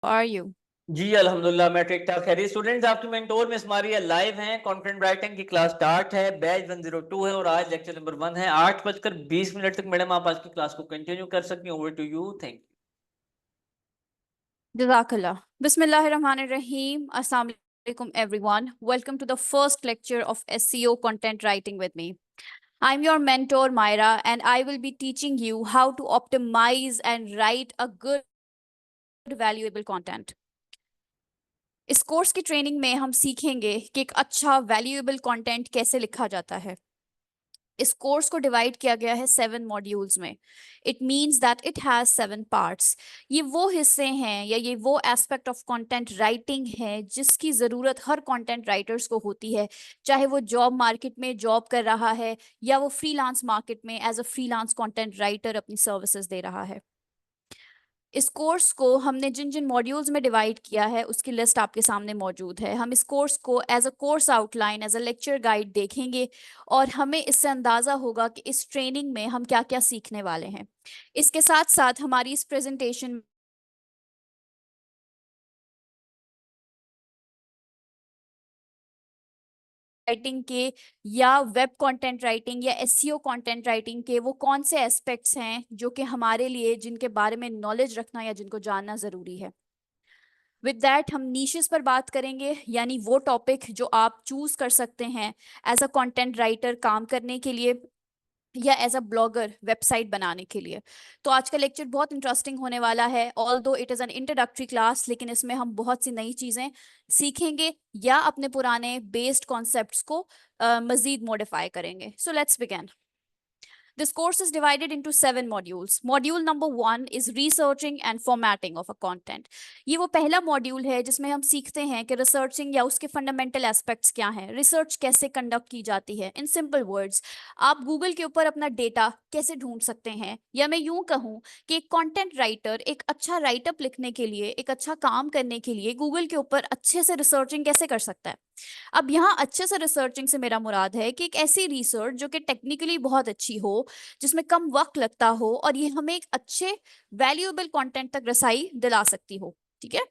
Are you? जी अल्हम्दुलिल्लाह मैं ठीक ठाक। खैरियत स्टूडेंट्स, आपकी मेंटोर मिस मारिया लाइव हैं। कंटेंट राइटिंग की क्लास स्टार्ट है। बैच 102 है और आज लेक्चर नंबर 1 है। 8:20 तक मैडम आप आज की क्लास को कंटिन्यू कर सकती हैं। ओवर टू यू, थैंक जज़ाकल्लाह। बिस्मिल्लाहिर्रहमानिर्रहीम। अस्सलाम वालेकुम everyone. Welcome to the first lecture of SEO content writing with me. I'm your mentor Myra and I will be teaching you how to optimize and write a good valuable content. इस course की training में हम सीखेंगे कि एक अच्छा valuable content कैसे लिखा जाता है। इस कोर्स को डिवाइड किया गया है 7 मॉड्यूल्स में। It means that it has 7 parts. ये वो हिस्से हैं या ये वो एस्पेक्ट ऑफ कंटेंट राइटिंग है जिसकी ज़रूरत हर कंटेंट राइटर्स को होती है, चाहे वो जॉब मार्केट में जॉब कर रहा है या वो फ्रीलांस मार्केट में as a freelance content writer अपनी सर्विसेज दे रहा है। इस कोर्स को हमने जिन जिन मॉड्यूल्स में डिवाइड किया है उसकी लिस्ट आपके सामने मौजूद है। हम इस कोर्स को as a course outline as a lecture guide देखेंगे और हमें इससे अंदाज़ा होगा कि इस ट्रेनिंग में हम क्या क्या सीखने वाले हैं। इसके साथ साथ हमारी इस प्रेजेंटेशन राइटिंग के या वेब कंटेंट राइटिंग या एसईओ कंटेंट राइटिंग के वो कौन से एस्पेक्ट्स हैं जो कि हमारे लिए जिनके बारे में नॉलेज रखना या जिनको जानना ज़रूरी है। विद दैट हम नीशेस पर बात करेंगे, यानी वो टॉपिक जो आप चूज कर सकते हैं एज अ कंटेंट राइटर काम करने के लिए या एज अ ब्लॉगर वेबसाइट बनाने के लिए। तो आज का लेक्चर बहुत इंटरेस्टिंग होने वाला है। ऑल दो it is an introductory class, लेकिन इसमें हम बहुत सी नई चीज़ें सीखेंगे या अपने पुराने बेस्ड कॉन्सेप्ट्स को मजीद मॉडिफाई करेंगे। So let's begin. This course is divided into 7 modules. Module number 1 is researching and formatting of a content. ये वो पहला मॉड्यूल है जिसमें हम सीखते हैं कि रिसर्चिंग या उसके फंडामेंटल एस्पेक्ट्स क्या हैं, रिसर्च कैसे कंडक्ट की जाती है। इन सिंपल वर्ड्स, आप गूगल के ऊपर अपना डेटा कैसे ढूंढ सकते हैं, या मैं यूं कहूं कि एक कंटेंट राइटर एक अच्छा राइटअप लिखने के लिए, एक अच्छा काम करने के लिए गूगल के ऊपर अच्छे से रिसर्चिंग कैसे कर सकता है। अब यहाँ अच्छे से रिसर्चिंग से मेरा मुराद है कि एक ऐसी रिसर्च जो कि टेक्निकली बहुत अच्छी हो, जिसमें कम वक्त लगता हो और ये हमें एक अच्छे वैल्यूएबल कंटेंट तक रसाई दिला सकती हो। ठीक है।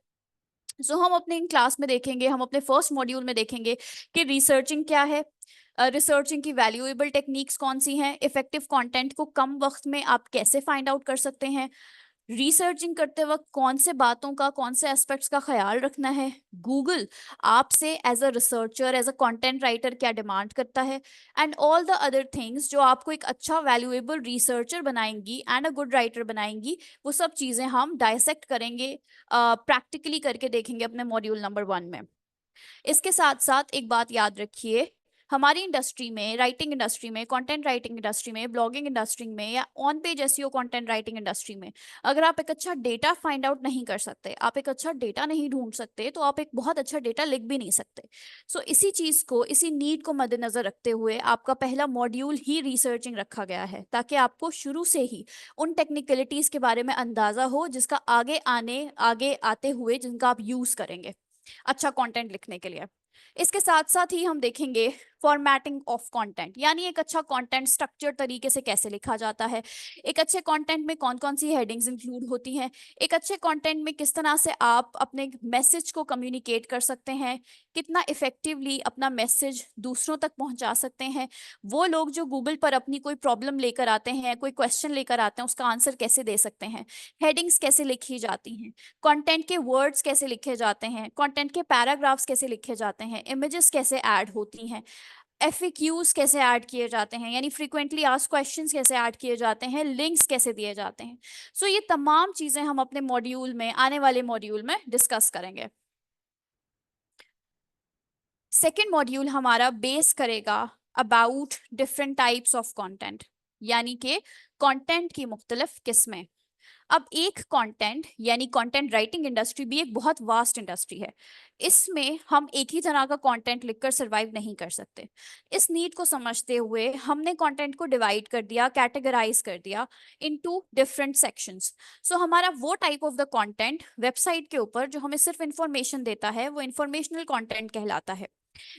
सो हम अपने इन क्लास में देखेंगे, हम अपने फर्स्ट मॉड्यूल में देखेंगे कि रिसर्चिंग क्या है, रिसर्चिंग की वैल्यूएबल टेक्निक्स कौन सी हैं, इफेक्टिव कंटेंट को कम वक्त में आप कैसे फाइंड आउट कर सकते हैं, रिसर्चिंग करते वक्त कौन से बातों का, कौन से एस्पेक्ट्स का ख्याल रखना है, गूगल आपसे as a researcher as a content writer क्या डिमांड करता है, and all the other things जो आपको एक अच्छा वैल्यूएबल रिसर्चर बनाएंगी एंड अ गुड राइटर बनाएंगी। वो सब चीज़ें हम डायसेक्ट करेंगे, प्रैक्टिकली करके देखेंगे अपने मॉड्यूल नंबर 1 में। इसके साथ साथ एक बात याद रखिए, हमारी इंडस्ट्री में, राइटिंग इंडस्ट्री में, कंटेंट राइटिंग इंडस्ट्री में, ब्लॉगिंग इंडस्ट्री में या on page SEO content writing industry में, अगर आप एक अच्छा डेटा फाइंड आउट नहीं कर सकते, आप एक अच्छा डेटा नहीं ढूंढ सकते, तो आप एक बहुत अच्छा डेटा लिख भी नहीं सकते। सो इसी चीज को, इसी नीड को मद्देनजर रखते हुए आपका पहला मॉड्यूल ही रिसर्चिंग रखा गया है, ताकि आपको शुरू से ही उन टेक्निकलिटीज के बारे में अंदाजा हो जिसका आगे आते हुए जिनका आप यूज करेंगे अच्छा कंटेंट लिखने के लिए। इसके साथ साथ ही हम देखेंगे फॉर्मेटिंग ऑफ कंटेंट, यानी एक अच्छा कंटेंट स्ट्रक्चर तरीके से कैसे लिखा जाता है, एक अच्छे कंटेंट में कौन कौन सी हेडिंग्स इंक्लूड होती हैं, एक अच्छे कंटेंट में किस तरह से आप अपने मैसेज को कम्युनिकेट कर सकते हैं, कितना इफेक्टिवली अपना मैसेज दूसरों तक पहुंचा सकते हैं, वो लोग जो गूगल पर अपनी कोई प्रॉब्लम लेकर आते हैं, कोई क्वेश्चन लेकर आते हैं, उसका आंसर कैसे दे सकते हैं, हेडिंग्स कैसे लिखी जाती हैं, कंटेंट के वर्ड्स कैसे लिखे जाते हैं, कंटेंट के पैराग्राफ्स कैसे लिखे जाते हैं, इमेजेस कैसे ऐड होती हैं, एफएक्यूज कैसे ऐड किए जाते हैं, यानी फ्रीक्वेंटली आस्क्ड क्वेश्चंस कैसे ऐड किए जाते हैं, लिंक्स कैसे दिए जाते हैं। सो ये तमाम चीजें हम अपने मॉड्यूल में, आने वाले मॉड्यूल में डिस्कस करेंगे। सेकेंड मॉड्यूल हमारा बेस करेगा about different types of content, यानी कि कंटेंट की मुख्तलिफ किस्में। अब एक कंटेंट यानी कंटेंट राइटिंग इंडस्ट्री भी एक बहुत वास्ट इंडस्ट्री है। इसमें हम एक ही तरह का कंटेंट लिखकर सरवाइव नहीं कर सकते। इस नीड को समझते हुए हमने कंटेंट को डिवाइड कर दिया, कैटेगराइज कर दिया इनटू डिफरेंट सेक्शंस। सो हमारा वो type of the content website के ऊपर जो हमें सिर्फ इंफॉर्मेशन देता है वो इंफॉर्मेशनल कंटेंट कहलाता है।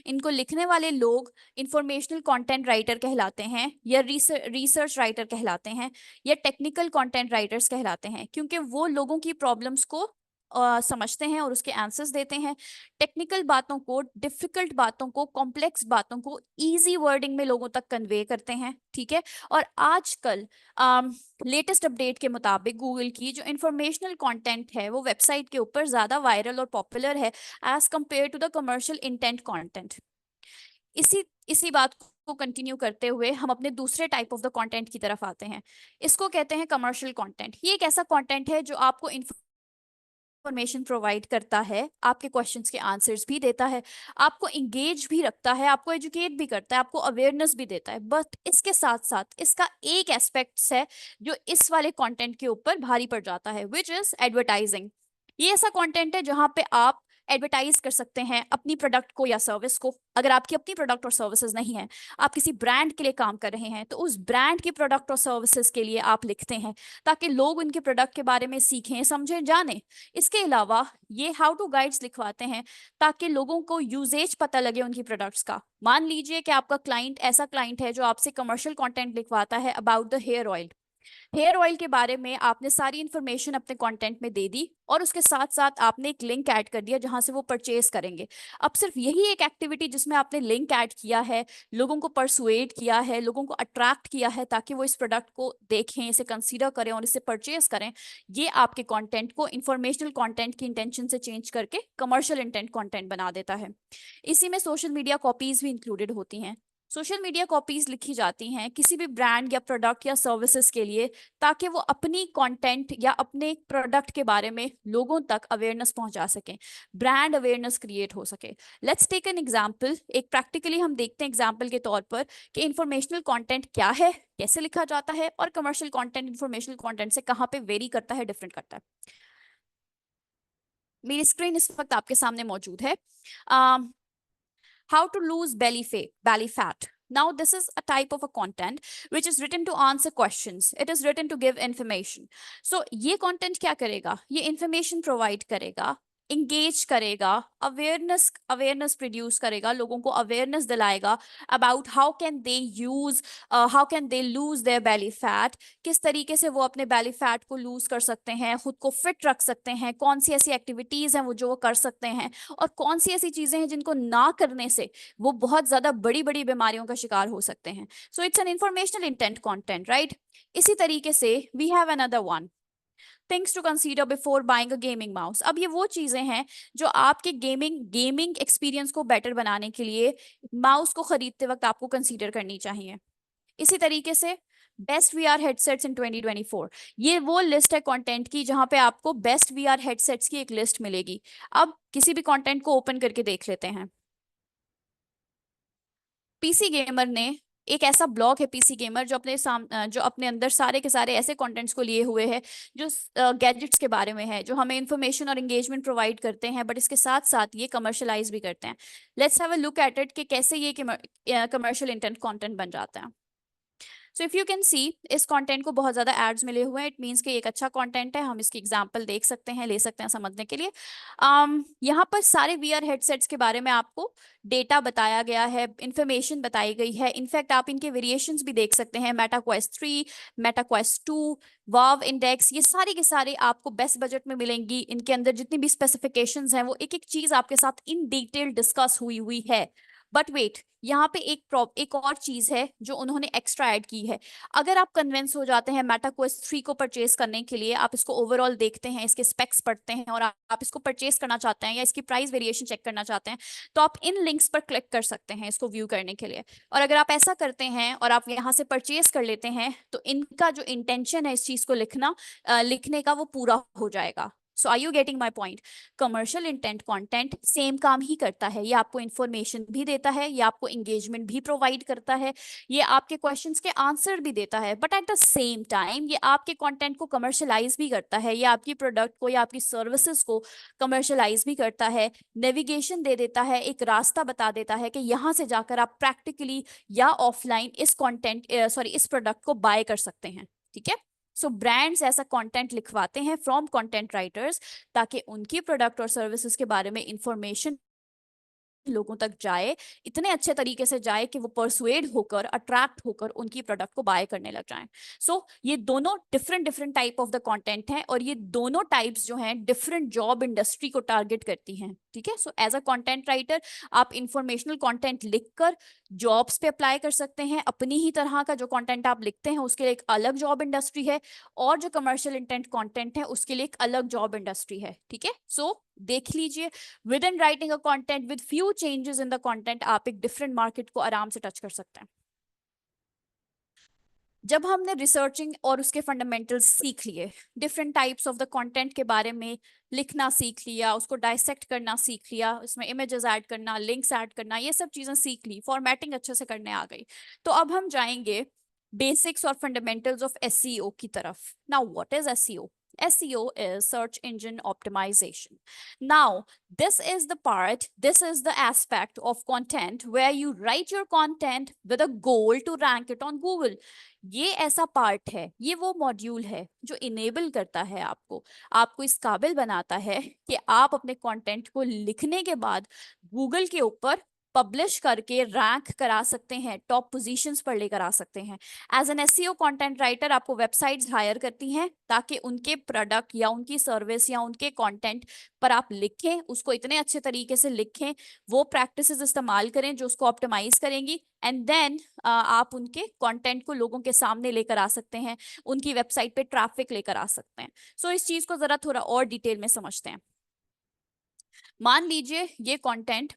इनको लिखने वाले लोग इंफॉर्मेशनल कंटेंट राइटर कहलाते हैं या रिसर्च राइटर कहलाते हैं या टेक्निकल कंटेंट राइटर्स कहलाते हैं, क्योंकि वो लोगों की प्रॉब्लम्स को समझते हैं और उसके आंसर्स देते हैं। टेक्निकल बातों को, डिफिकल्ट बातों को, कॉम्प्लेक्स बातों को इजी वर्डिंग में लोगों तक कन्वे करते हैं, ठीक है। और आजकल लेटेस्ट अपडेट के मुताबिक गूगल की जो इंफॉर्मेशनल कंटेंट है वो वेबसाइट के ऊपर ज्यादा वायरल और पॉपुलर है as compare to the commercial intent content. इसी इसी बात को कंटिन्यू करते हुए हम अपने दूसरे टाइप ऑफ द कंटेंट की तरफ आते हैं। इसको कहते हैं कमर्शियल कंटेंट। ये एक ऐसा कंटेंट है जो आपको इंफॉर्मेशन प्रोवाइड करता है, आपके क्वेश्चंस के आंसर्स भी देता है, आपको इंगेज भी रखता है, आपको एजुकेट भी करता है, आपको अवेयरनेस भी देता है। बट इसके साथ साथ इसका एक एस्पेक्ट्स है जो इस वाले कंटेंट के ऊपर भारी पड़ जाता है, विच इज एडवर्टाइजिंग। ये ऐसा कंटेंट है जहां पे आप एडवर्टाइज कर सकते हैं अपनी प्रोडक्ट को या सर्विस को। अगर आपकी अपनी प्रोडक्ट और सर्विसेज नहीं है, आप किसी ब्रांड के लिए काम कर रहे हैं, तो उस ब्रांड की प्रोडक्ट और सर्विसेज के लिए आप लिखते हैं ताकि लोग उनके प्रोडक्ट के बारे में सीखें, समझें, जानें। इसके अलावा ये हाउ टू गाइड्स लिखवाते हैं ताकि लोगों को यूजेज पता लगे उनकी प्रोडक्ट्स का। मान लीजिए कि आपका क्लाइंट ऐसा क्लाइंट है जो आपसे कमर्शियल कंटेंट लिखवाता है about the hair oil. Hair oil के बारे में आपने सारी इंफॉर्मेशन अपने कंटेंट में दे दी और उसके साथ साथ आपने एक लिंक ऐड कर दिया जहां से वो परचेज करेंगे। अब सिर्फ यही एक एक्टिविटी जिसमें आपने लिंक ऐड किया है, लोगों को परसुएड किया है, लोगों को अट्रैक्ट किया है ताकि वो इस प्रोडक्ट को देखें, इसे कंसीडर करें और इसे परचेज करें, ये आपके कंटेंट को इंफॉर्मेशनल कंटेंट की इंटेंशन से चेंज करके कमर्शियल इंटेंट कंटेंट बना देता है। इसी में सोशल मीडिया कॉपीज भी इंक्लूडेड होती हैं। सोशल मीडिया कॉपीज लिखी जाती हैं किसी भी ब्रांड या प्रोडक्ट या सर्विसेज के लिए ताकि वो अपनी कंटेंट या अपने प्रोडक्ट के बारे में लोगों तक अवेयरनेस पहुंचा सकें, ब्रांड अवेयरनेस क्रिएट हो सके। Let's take an example. एक प्रैक्टिकली हम देखते हैं एग्जांपल के तौर पर कि इंफॉर्मेशनल कंटेंट क्या है, कैसे लिखा जाता है और कमर्शियल कंटेंट इंफॉर्मेशनल कंटेंट से कहाँ पे वेरी करता है, डिफरेंट करता है। मेरी स्क्रीन इस वक्त आपके सामने मौजूद है। How to lose belly fat. Now, this is a type of a content which is written to answer questions. It is written to give information. So, ये content क्या करेगा? ये information provide करेगा, engage करेगा, awareness produce करेगा, लोगों को awareness दिलाएगा about how can they lose their belly fat, किस तरीके से वो अपने belly fat को lose कर सकते हैं, खुद को fit रख सकते हैं, कौन सी ऐसी activities हैं जो वो कर सकते हैं और कौन सी ऐसी चीजें हैं जिनको ना करने से वो बहुत ज्यादा बड़ी बड़ी बीमारियों का शिकार हो सकते हैं। So it's an informational intent content, right. इसी तरीके से we have another one, things to consider before buying a gaming mouse. अब ये वो चीजें हैं जो आपके गेमिंग एक्सपीरियंस को बेटर बनाने के लिए माउस को खरीदते वक्त आपको कंसीडर करनी चाहिए। इसी तरीके से बेस्ट वीआर हेडसेट्स इन 2024, ये वो लिस्ट है कंटेंट की जहां पे आपको बेस्ट वीआर हेडसेट्स की एक लिस्ट मिलेगी। अब किसी भी कंटेंट को ओपन करके देख लेते हैं। पीसी गेमर ने एक ऐसा ब्लॉग है, पीसी गेमर, जो अपने अंदर सारे के सारे ऐसे कंटेंट्स को लिए हुए है जो गैजेट्स के बारे में है, जो हमें इंफॉर्मेशन और एंगेजमेंट प्रोवाइड करते हैं, बट इसके साथ साथ ये कमर्शलाइज भी करते हैं। Let's have a look at it कि कैसे ये कमर्शियल इंटेंट कंटेंट बन जाता है। So if you can see, इस कंटेंट को बहुत ज्यादा एड्स मिले हुए हैं, इट मीन्स कि एक अच्छा कंटेंट है। हम इसकी एग्जांपल देख सकते हैं, ले सकते हैं समझने के लिए। यहाँ पर सारे वीआर हेडसेट्स के बारे में आपको डेटा बताया गया है, इंफॉर्मेशन बताई गई है। इनफैक्ट आप इनके वेरिएशंस भी देख सकते हैं, मेटा क्वेस्ट 3, मेटा क्वेस्ट 2, वाव इंडेक्स, ये सारे के सारे आपको बेस्ट बजट में मिलेंगी। इनके अंदर जितनी भी स्पेसिफिकेशंस हैं वो एक एक चीज आपके साथ इन डिटेल डिस्कस हुई है। बट वेट, यहाँ पे एक और चीज है जो उन्होंने एक्स्ट्रा ऐड की है। अगर आप कन्विंस हो जाते हैं मेटा क्वेस्ट 3 को परचेज करने के लिए, आप इसको ओवरऑल देखते हैं, इसके स्पेक्स पढ़ते हैं और आप इसको परचेज करना चाहते हैं या इसकी प्राइस वेरिएशन चेक करना चाहते हैं, तो आप इन लिंक्स पर क्लिक कर सकते हैं इसको व्यू करने के लिए। और अगर आप ऐसा करते हैं और आप यहाँ से परचेज कर लेते हैं तो इनका जो इंटेंशन है इस चीज को लिखने का वो पूरा हो जाएगा। So are you getting my point? Commercial intent content same काम ही करता है, ये आपको इन्फॉर्मेशन भी देता है, ये आपको एंगेजमेंट भी प्रोवाइड करता है, ये आपके क्वेश्चंस के आंसर भी देता है, but at the same time ये आपके कंटेंट को कमर्शलाइज भी करता है, ये आपकी प्रोडक्ट को या आपकी सर्विसेज को कमर्शलाइज भी करता है, नेविगेशन दे देता है, एक रास्ता बता देता है कि यहाँ से जाकर आप प्रैक्टिकली या ऑफलाइन इस प्रोडक्ट को बाय कर सकते हैं, ठीक है। सो ब्रांड्स ऐसा कंटेंट लिखवाते हैं फ्रॉम कंटेंट राइटर्स ताकि उनकी प्रोडक्ट और सर्विसेज के बारे में इंफॉर्मेशन लोगों तक जाए, इतने अच्छे तरीके से जाए कि वो परसुएड होकर, अट्रैक्ट होकर उनकी प्रोडक्ट को बाय करने लग जाएं। सो ये दोनों different different type of the content हैं, और ये दोनों टाइप्स जो हैं डिफरेंट जॉब इंडस्ट्री को टारगेट करती हैं। ठीक है, so as a content writer आप इंफॉर्मेशनल कंटेंट लिखकर जॉब्स पे अप्लाई कर सकते हैं। अपनी ही तरह का जो कंटेंट आप लिखते हैं उसके लिए एक अलग जॉब इंडस्ट्री है, और जो कमर्शियल इंटेंट कंटेंट है उसके लिए एक अलग जॉब इंडस्ट्री है। ठीक है, सो देख लीजिए, with in writing a content with few changes in the content आप एक डिफरेंट मार्केट को आराम से टच कर सकते हैं। जब हमने रिसर्चिंग और उसके फंडामेंटल्स सीख लिए, different types of the content के बारे में लिखना सीख लिया, उसको डायसेक्ट करना सीख लिया, उसमें इमेजेस ऐड करना, लिंक्स ऐड करना, ये सब चीजें सीख ली, फॉर्मेटिंग अच्छे से करने आ गई, तो अब हम जाएंगे बेसिक्स और फंडामेंटल्स ऑफ एसईओ की तरफ। Now what is SEO? SEO is search engine optimization. Now, this is the aspect of content where you write your content with a goal to rank it on Google. ये ऐसा part है, ये वो module है जो enable करता है आपको इस काबिल बनाता है कि आप अपने कंटेंट को लिखने के बाद गूगल के ऊपर पब्लिश करके रैंक करा सकते हैं, टॉप पोजीशंस पर लेकर आ सकते हैं। As an SEO content writer आपको वेबसाइट्स हायर करती हैं ताकि उनके प्रोडक्ट या उनकी सर्विस या उनके कंटेंट पर आप लिखें, उसको इतने अच्छे तरीके से लिखें, वो प्रैक्टिसेस इस्तेमाल करें जो उसको ऑप्टिमाइज करेंगी, एंड देन आप उनके कंटेंट को लोगों के सामने लेकर आ सकते हैं, उनकी वेबसाइट पे ट्रैफिक लेकर आ सकते हैं। सो इस चीज को जरा थोड़ा और डिटेल में समझते हैं। मान लीजिए ये कंटेंट,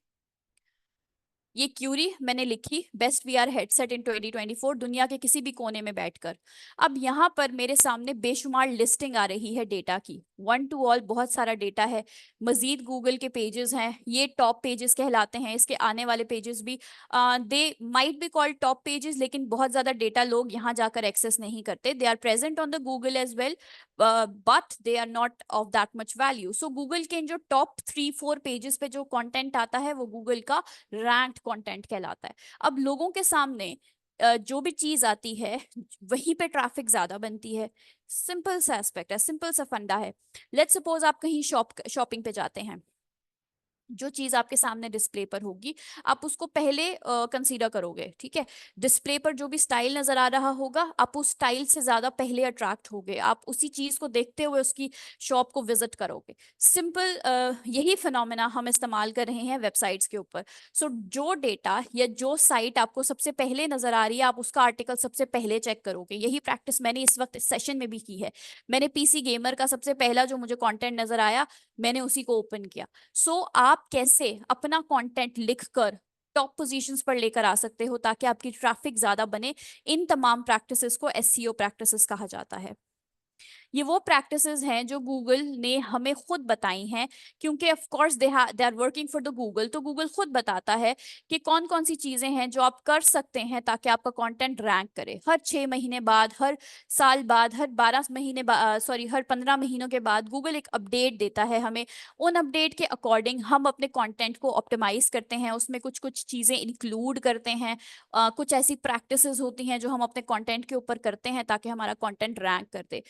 ये क्यूरी मैंने लिखी, बेस्ट वीआर हेडसेट इन 2024 दुनिया के किसी भी कोने में बैठकर। अब यहाँ पर मेरे सामने बेशुमार लिस्टिंग आ रही है डेटा की, वन टू ऑल बहुत सारा डेटा है। मजीद गूगल के पेजेस हैं, ये टॉप पेजेस कहलाते हैं, इसके आने वाले पेजेस भी they might be called top pages, लेकिन बहुत ज्यादा डेटा लोग यहाँ जाकर एक्सेस नहीं करते। They are present on the Google as well, but they are not of that much value. So Google के जो टॉप 3-4 पेजेस पे जो कंटेंट आता है वो गूगल का रैंक्ड कंटेंट कहलाता है। अब लोगों के सामने जो भी चीज आती है वहीं पे ट्रैफिक ज्यादा बनती है। सिंपल सा एस्पेक्ट है, सिंपल सा फंडा है। लेट्स सपोज आप कहीं शॉपिंग पे जाते हैं, जो चीज आपके सामने डिस्प्ले पर होगी आप उसको पहले कंसीडर करोगे। ठीक है, डिस्प्ले पर जो भी स्टाइल नजर आ रहा होगा आप उस स्टाइल से ज्यादा पहले अट्रैक्ट होगे, आप उसी चीज को देखते हुए उसकी शॉप को विजिट करोगे। सिंपल यही फिनोमेना हम इस्तेमाल कर रहे हैं वेबसाइट्स के ऊपर। सो जो डेटा या जो साइट आपको सबसे पहले नजर आ रही है आप उसका आर्टिकल सबसे पहले चेक करोगे। यही प्रैक्टिस मैंने इस वक्त सेशन में भी की है। मैंने पीसी गेमर का सबसे पहला जो मुझे कंटेंट नजर आया मैंने उसी को ओपन किया। सो आप कैसे अपना कंटेंट लिखकर टॉप पोजीशंस पर लेकर आ सकते हो ताकि आपकी ट्रैफिक ज्यादा बने, इन तमाम प्रैक्टिसेस को एसईओ प्रैक्टिसेस कहा जाता है। ये वो प्रैक्टिसेस हैं जो गूगल ने हमें खुद बताई हैं, क्योंकि of course they are working for the Google, तो गूगल खुद बताता है कि कौन कौन सी चीजें हैं जो आप कर सकते हैं ताकि आपका कंटेंट रैंक करे। हर 6 महीने बाद, हर साल बाद, हर 12 महीने सॉरी हर 15 महीनों के बाद गूगल एक अपडेट देता है हमें। उन अपडेट के अकॉर्डिंग हम अपने कंटेंट को ऑप्टिमाइज करते हैं, उसमें कुछ कुछ चीजें इंक्लूड करते हैं, कुछ ऐसी प्रैक्टिसेस होती हैं जो हम अपने कंटेंट के ऊपर करते हैं ताकि हमारा कंटेंट रैंक कर दे।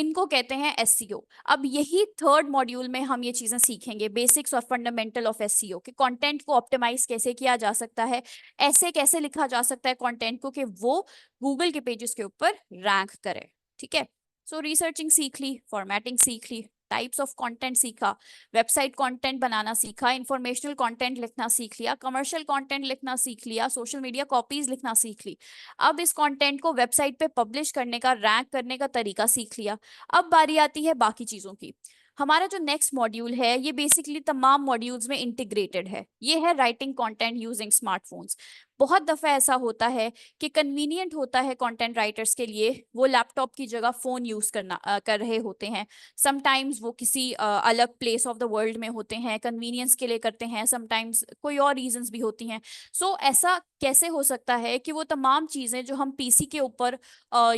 इनको कहते हैं एसईओ। अब यही थर्ड मॉड्यूल में हम ये चीजें सीखेंगे, बेसिक्स और फंडामेंटल ऑफ एसईओ, कि कंटेंट को ऑप्टिमाइज कैसे किया जा सकता है, ऐसे कैसे लिखा जा सकता है कंटेंट को कि वो गूगल के पेजेस के ऊपर रैंक करे। ठीक है, सो रिसर्चिंग सीख ली, फॉर्मेटिंग सीख ली, टाइप्स ऑफ कंटेंट सीखा, वेबसाइट कंटेंट बनाना सीखा, इंफॉर्मेशनल कंटेंट लिखना सीख लिया, कमर्शियल कंटेंट लिखना सीख लिया, सोशल मीडिया कॉपीज लिखना सीख ली। अब इस कंटेंट को वेबसाइट पे पब्लिश करने का, रैंक करने का तरीका सीख लिया। अब बारी आती है बाकी चीजों की। हमारा जो नेक्स्ट मॉड्यूल है ये बेसिकली तमाम मॉड्यूल्स में इंटीग्रेटेड है। ये है राइटिंग कंटेंट यूजिंग स्मार्टफोन्स। बहुत दफा ऐसा होता है कि कन्वीनियंट होता है कंटेंट राइटर्स के लिए, वो लैपटॉप की जगह फोन यूज कर रहे होते हैं। समटाइम्स वो किसी अलग प्लेस ऑफ द वर्ल्ड में होते हैं, कन्वीनियंस के लिए करते हैं, समटाइम्स कोई और रीजंस भी होती हैं। सो ऐसा कैसे हो सकता है कि वो तमाम चीजें जो हम पीसी के ऊपर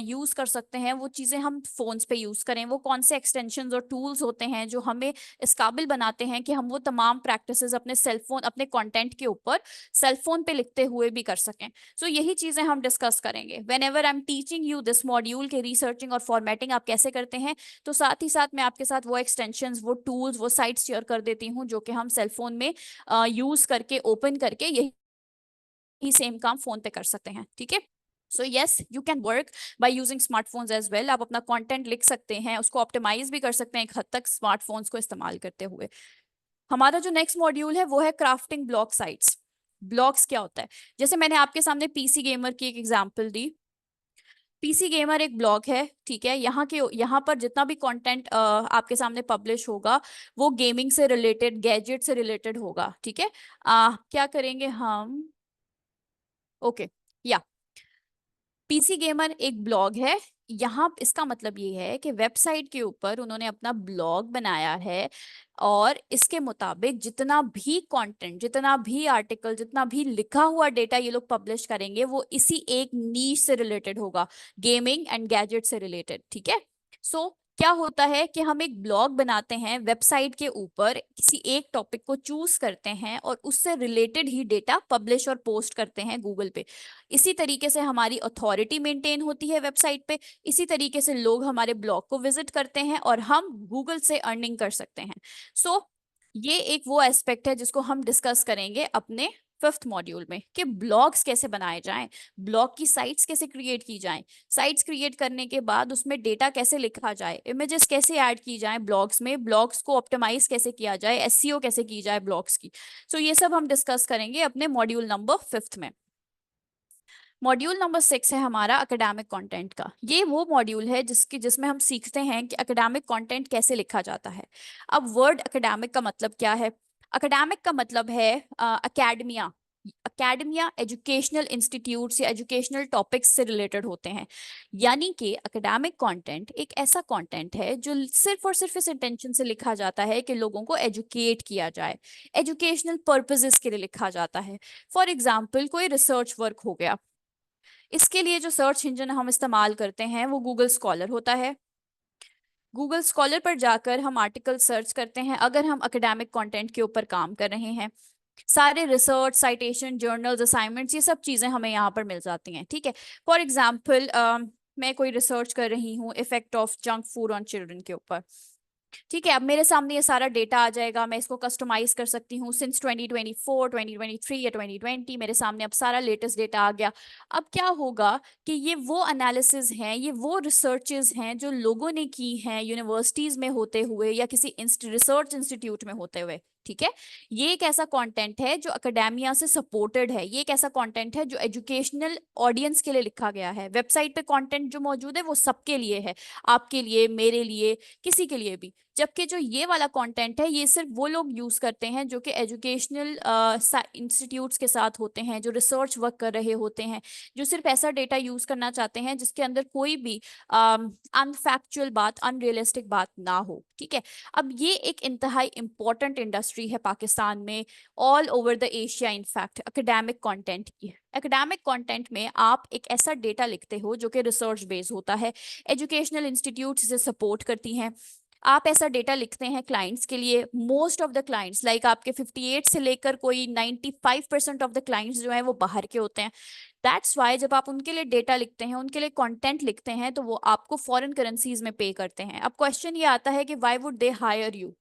यूज कर सकते हैं वो चीजें हम फोन्स पे यूज करें? वो कौन से एक्सटेंशंस और टूल्स होते हैं जो हमें इस काबिल बनाते हैं कि हम वो तमाम प्रैक्टिसेस अपने सेलफोन, अपने कंटेंट के ऊपर सेलफोन पे लिखते हुए हुए भी कर सकें। सो यही चीजें हम डिस्कस करेंगे when ever I am teaching you this module के रिसर्चिंग और फॉर्मेटिंग आप कैसे करते हैं। तो साथ ही साथ मैं आपके साथ वो एक्सटेंशंस, वो टूल्स, वो साइट्स शेयर कर देती हूँ जो कि हम सेलफोन में यूज करके, ओपन करके यही सेम काम फोन पे कर सकते हैं। ठीक है, so yes you can work by using smartphones as well. आप अपना कंटेंट लिख सकते हैं, उसको ऑप्टिमाइज भी कर सकते हैं एक हद तक स्मार्टफोन्स को इस्तेमाल करते हुए। हमारा जो नेक्स्ट मॉड्यूल है वो है क्राफ्टिंग ब्लॉग साइट्स। ब्लॉग्स क्या होता है? जैसे मैंने आपके सामने पीसी गेमर की एक एग्जांपल दी। पीसी गेमर एक ब्लॉग है, ठीक है। यहाँ पर जितना भी कंटेंट आपके सामने पब्लिश होगा वो गेमिंग से रिलेटेड, गैजेट से रिलेटेड होगा, ठीक है। क्या करेंगे हम, ओके, या पीसी गेमर एक ब्लॉग है। यहाँ इसका मतलब ये है कि वेबसाइट के ऊपर उन्होंने अपना ब्लॉग बनाया है और इसके मुताबिक जितना भी कंटेंट, जितना भी आर्टिकल, जितना भी लिखा हुआ डेटा ये लोग पब्लिश करेंगे वो इसी एक नीश से रिलेटेड होगा, गेमिंग एंड गैजेट से रिलेटेड, ठीक है। सो क्या होता है कि हम एक ब्लॉग बनाते हैं, वेबसाइट के ऊपर किसी एक टॉपिक को चूज करते हैं और उससे रिलेटेड ही डेटा पब्लिश और पोस्ट करते हैं गूगल पे। इसी तरीके से हमारी अथॉरिटी मेंटेन होती है वेबसाइट पे। इसी तरीके से लोग हमारे ब्लॉग को विजिट करते हैं और हम गूगल से अर्निंग कर सकते हैं। सो ये एक वो एस्पेक्ट है जिसको हम डिस्कस करेंगे अपने फिफ्थ मॉड्यूल में, कि ब्लॉग्स कैसे बनाए जाएं, ब्लॉग की साइट्स कैसे क्रिएट की जाएं, साइट्स क्रिएट करने के बाद उसमें डेटा कैसे लिखा जाए, इमेजेस कैसे ऐड की जाएं ब्लॉग्स में, ब्लॉग्स को ऑप्टिमाइज कैसे किया जाए, एसईओ कैसे की जाए ब्लॉग्स की। सो ये सब हम डिस्कस करेंगे अपने मॉड्यूल नंबर फिफ्थ में। मॉड्यूल नंबर 6 है हमारा एकेडमिक कंटेंट का। ये वो मॉड्यूल है जिसमें हम सीखते हैं कि एकेडमिक कंटेंट कैसे लिखा जाता है। अब वर्ड एकेडमिक का मतलब क्या है? एकेडमिक का मतलब है अकेडमिया। अकेडमिया एजुकेशनल इंस्टीट्यूट्स या एजुकेशनल टॉपिक्स से रिलेटेड होते हैं। यानी कि एकेडमिक कंटेंट एक ऐसा कंटेंट है जो सिर्फ और सिर्फ इस इंटेंशन से लिखा जाता है कि लोगों को एजुकेट किया जाए, एजुकेशनल पर्पसेस के लिए लिखा जाता है। फॉर एग्जाम्पल कोई रिसर्च वर्क हो गया, इसके लिए जो सर्च इंजन हम इस्तेमाल करते हैं वो गूगल स्कॉलर होता है। गूगल स्कॉलर पर जाकर हम आर्टिकल सर्च करते हैं अगर हम एकेडमिक कंटेंट के ऊपर काम कर रहे हैं। सारे रिसर्च, साइटेशन, जर्नल्स, असाइनमेंट्स, ये सब चीजें हमें यहाँ पर मिल जाती हैं, ठीक है। फॉर एग्जाम्पल मैं कोई रिसर्च कर रही हूँ effect of junk food on children के ऊपर, ठीक है। अब मेरे सामने ये सारा डेटा आ जाएगा, मैं इसको कस्टमाइज कर सकती हूँ सिंस 2024, 2023 या 2020। मेरे सामने अब सारा लेटेस्ट डेटा आ गया। अब क्या होगा कि ये वो एनालिसिस हैं, ये वो रिसर्चेज हैं जो लोगों ने की हैं यूनिवर्सिटीज में होते हुए या किसी रिसर्च इंस्टीट्यूट में होते हुए, ठीक है। ये एक ऐसा कंटेंट है जो एकेडेमिया से सपोर्टेड है, ये एक ऐसा कंटेंट है जो एजुकेशनल ऑडियंस के लिए लिखा गया है। वेबसाइट पे कंटेंट जो मौजूद है वो सबके लिए है, आपके लिए, मेरे लिए, किसी के लिए भी। जबकि जो ये वाला कंटेंट है ये सिर्फ वो लोग यूज करते हैं जो कि एजुकेशनल इंस्टीट्यूट्स के साथ होते हैं, जो रिसर्च वर्क कर रहे होते हैं, जो सिर्फ ऐसा डेटा यूज करना चाहते हैं जिसके अंदर कोई भी अनफैक्चुअल बात, अनरियलिस्टिक बात ना हो, ठीक है। अब ये एक इंतहाई इंपॉर्टेंट इंडस्ट्री है पाकिस्तान में, all over the Asia in fact, academic content की। एकेडमिक कंटेंट में आप एक ऐसा डेटा लिखते हो जो कि रिसर्च बेस्ड होता है, एजुकेशनल इंस्टीट्यूट से सपोर्ट करती हैं। आप ऐसा डेटा लिखते हैं क्लाइंट्स के लिए। Most of the clients like आपके 58 से लेकर कोई 95% ऑफ द क्लाइंट्स जो है वो बाहर के होते हैं। दैट्स वाई जब आप उनके लिए डेटा लिखते हैं, उनके लिए कंटेंट लिखते हैं, तो वो आपको फॉरेन करेंसीज में पे करते हैं। अब क्वेश्चन ये आता है कि why would they hire you.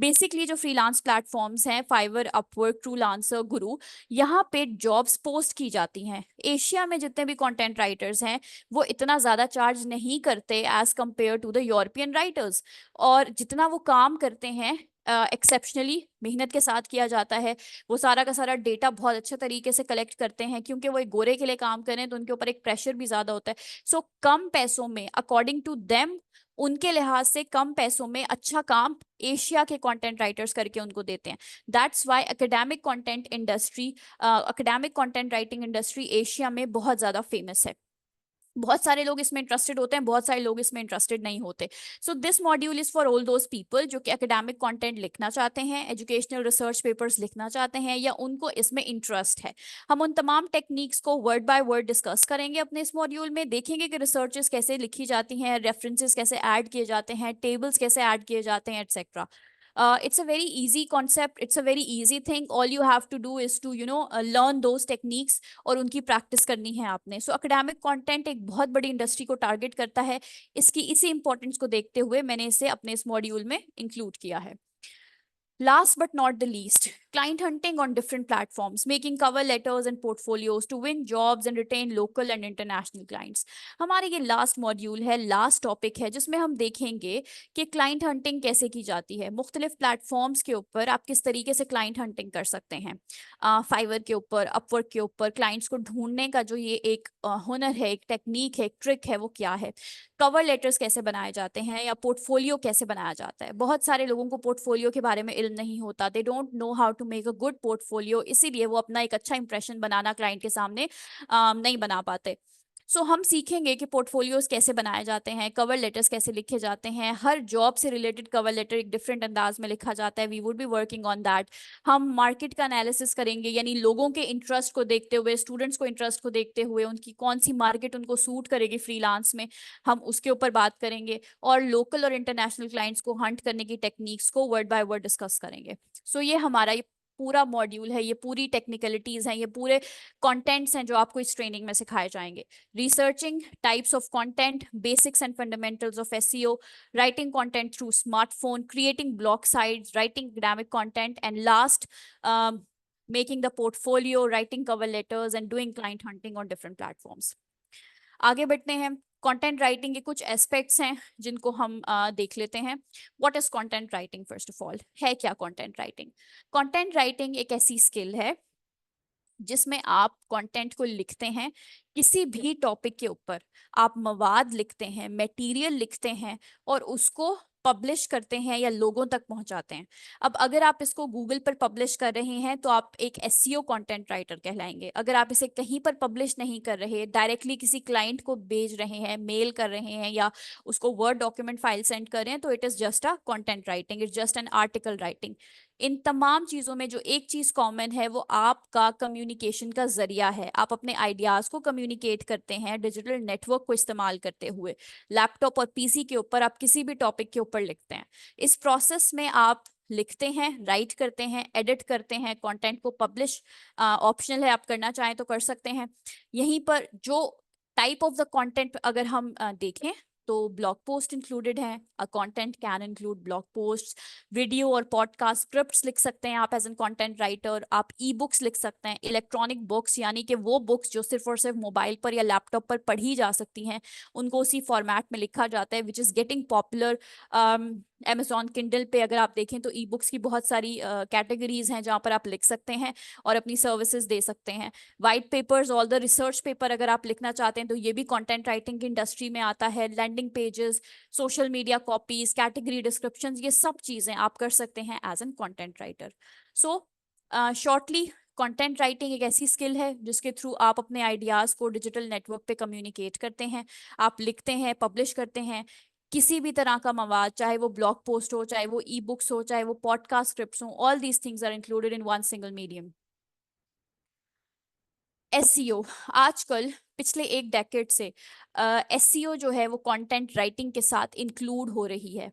Basically जो फ्रीलांस प्लेटफॉर्म्स हैं, फाइवर, अपवर्क, ट्रूलांसर, गुरु, यहाँ पे जॉब्स पोस्ट की जाती हैं। एशिया में जितने भी कंटेंट राइटर्स हैं वो इतना ज़्यादा चार्ज नहीं करते as compare to the European writers. और जितना वो काम करते हैं एक्सेप्शनली मेहनत के साथ किया जाता है। वो सारा का सारा डेटा बहुत अच्छे तरीके से कलेक्ट करते हैं, क्योंकि वो एक गोरे के लिए काम करें तो उनके ऊपर एक प्रेशर भी ज़्यादा होता है। सो कम पैसों में, अकॉर्डिंग टू देम, उनके लिहाज से कम पैसों में अच्छा काम एशिया के कंटेंट राइटर्स करके उनको देते हैं। That's why academic content industry, academic content writing industry Asia में बहुत ज़्यादा फेमस है। बहुत सारे लोग इसमें इंटरेस्टेड होते हैं, बहुत सारे लोग इसमें इंटरेस्टेड नहीं होते। So this module is for all those people जो कि एकेडमिक कंटेंट लिखना चाहते हैं, एजुकेशनल रिसर्च पेपर्स लिखना चाहते हैं, या उनको इसमें इंटरेस्ट है। हम उन तमाम टेक्निक्स को वर्ड बाय वर्ड डिस्कस करेंगे अपने इस मॉड्यूल में। देखेंगे कि रिसर्चेस कैसे लिखी जाती हैं, रेफरेंसेस कैसे ऐड किए जाते हैं, टेबल्स कैसे ऐड किए जाते हैं, etcetera. It's a very easy concept, it's a very easy thing. All you have to do is to learn those techniques और उनकी प्रैक्टिस करनी है आपने. सो एकेडमिक कंटेंट एक बहुत बड़ी इंडस्ट्री को टारगेट करता है. इसकी इसी इंपॉर्टेंस को देखते हुए मैंने इसे अपने इस मॉड्यूल में इंक्लूड किया है. Last but not the least, client hunting on different platforms, making cover letters and portfolios to win jobs and retain local and international clients. हमारे ये लास्ट मॉड्यूल है, लास्ट टॉपिक है, जिसमें हम देखेंगे कि क्लाइंट हंटिंग कैसे की जाती है. मुख्तलिफ प्लेटफॉर्म्स के ऊपर आप किस तरीके से क्लाइंट हंटिंग कर सकते हैं. फाइवर के ऊपर, अपवर्क के ऊपर क्लाइंट्स को ढूंढने का जो ये एक हुनर है, एक टेक्निक है, एक ट्रिक है, वो क्या है. कवर लेटर्स कैसे बनाए जाते हैं या पोर्टफोलियो कैसे बनाया जाता है. बहुत सारे लोगों को पोर्टफोलियो के बारे में इल्म नहीं होता. They don't know how to make a good portfolio, इसीलिए वो अपना एक अच्छा इंप्रेशन बनाना क्लाइंट के सामने नहीं बना पाते. सो हम सीखेंगे कि पोर्टफोलियोज कैसे बनाए जाते हैं, कवर लेटर्स कैसे लिखे जाते हैं. हर जॉब से रिलेटेड कवर लेटर एक डिफरेंट अंदाज में लिखा जाता है. We would be working on that. हम मार्केट का एनालिसिस करेंगे, यानी लोगों के इंटरेस्ट को देखते हुए, स्टूडेंट्स को इंटरेस्ट को देखते हुए, उनकी कौन सी मार्केट उनको सूट करेगी फ्रीलांस में, हम उसके ऊपर बात करेंगे. और लोकल और इंटरनेशनल क्लाइंट्स को हंट करने की टेक्निक्स को वर्ड बाय वर्ड डिस्कस करेंगे. सो ये हमारा ये पूरा मॉड्यूल है, ये पूरी टेक्निकलिटीज हैं, ये पूरे कंटेंट्स हैं जो आपको इस ट्रेनिंग में सिखाए जाएंगे. Researching types of content, basics and fundamentals of SEO, writing content through smartphone, creating blog sites, writing academic content, and last making the portfolio, writing cover letters and doing client hunting on different platforms. आगे बढ़ते हैं. Content writing के कुछ aspects हैं जिनको हम देख लेते हैं. What is content writing? First of all, है क्या कंटेंट राइटिंग? कंटेंट राइटिंग एक ऐसी स्किल है जिसमें आप कंटेंट को लिखते हैं. किसी भी टॉपिक के ऊपर आप मवाद लिखते हैं, मटेरियल लिखते हैं और उसको पब्लिश करते हैं या लोगों तक पहुंचाते हैं. अब अगर आप इसको गूगल पर पब्लिश कर रहे हैं तो आप एक एसईओ कंटेंट राइटर कहलाएंगे. अगर आप इसे कहीं पर पब्लिश नहीं कर रहे, डायरेक्टली किसी क्लाइंट को भेज रहे हैं, मेल कर रहे हैं या उसको वर्ड डॉक्यूमेंट फाइल सेंड कर रहे हैं, तो it is just a content writing, it's just an article writing. इन तमाम चीजों में जो एक चीज कॉमन है वो आपका कम्युनिकेशन का जरिया है. आप अपने आइडियाज को कम्युनिकेट करते हैं डिजिटल नेटवर्क को इस्तेमाल करते हुए. लैपटॉप और पीसी के ऊपर आप किसी भी टॉपिक के ऊपर लिखते हैं. इस प्रोसेस में आप लिखते हैं, राइट करते हैं, एडिट करते हैं, कंटेंट को पब्लिश ऑप्शनल है, आप करना चाहें तो कर सकते हैं. यहीं पर जो टाइप ऑफ द कंटेंट अगर हम देखें तो ब्लॉग पोस्ट इंक्लूडेड है. A content can include blog post, video और पॉडकास्ट स्क्रिप्ट्स लिख सकते हैं आप एज एन कंटेंट राइटर. आप ई बुक्स लिख सकते हैं, इलेक्ट्रॉनिक बुक्स, यानी कि वो बुक्स जो सिर्फ और सिर्फ मोबाइल पर या लैपटॉप पर पढ़ी जा सकती हैं, उनको उसी फॉर्मेट में लिखा जाता है, which is getting popular. Amazon Kindle पे अगर आप देखें तो ई बुक्स की बहुत सारी कैटेगरीज हैं जहाँ पर आप लिख सकते हैं और अपनी सर्विसेज दे सकते हैं. White papers, all the research paper अगर आप लिखना चाहते हैं तो ये भी कंटेंट राइटिंग की इंडस्ट्री में आता है. Landing pages, social media copies, category descriptions, ये सब चीजें आप कर सकते हैं as an content writer. So shortly, content writing एक ऐसी स्किल है जिसके थ्रू आप अपने आइडियाज को डिजिटल नेटवर्क पे कम्युनिकेट करते हैं. आप लिखते हैं, पब्लिश करते हैं किसी भी तरह का मवाद, चाहे वो ब्लॉग पोस्ट हो, चाहे वो ई बुक्स हो, चाहे वो पॉडकास्ट स्क्रिप्ट्स हो. All these things are included in one single medium. SEO आजकल पिछले एक डेकेड से एसईओ जो है वो कंटेंट राइटिंग के साथ इंक्लूड हो रही है.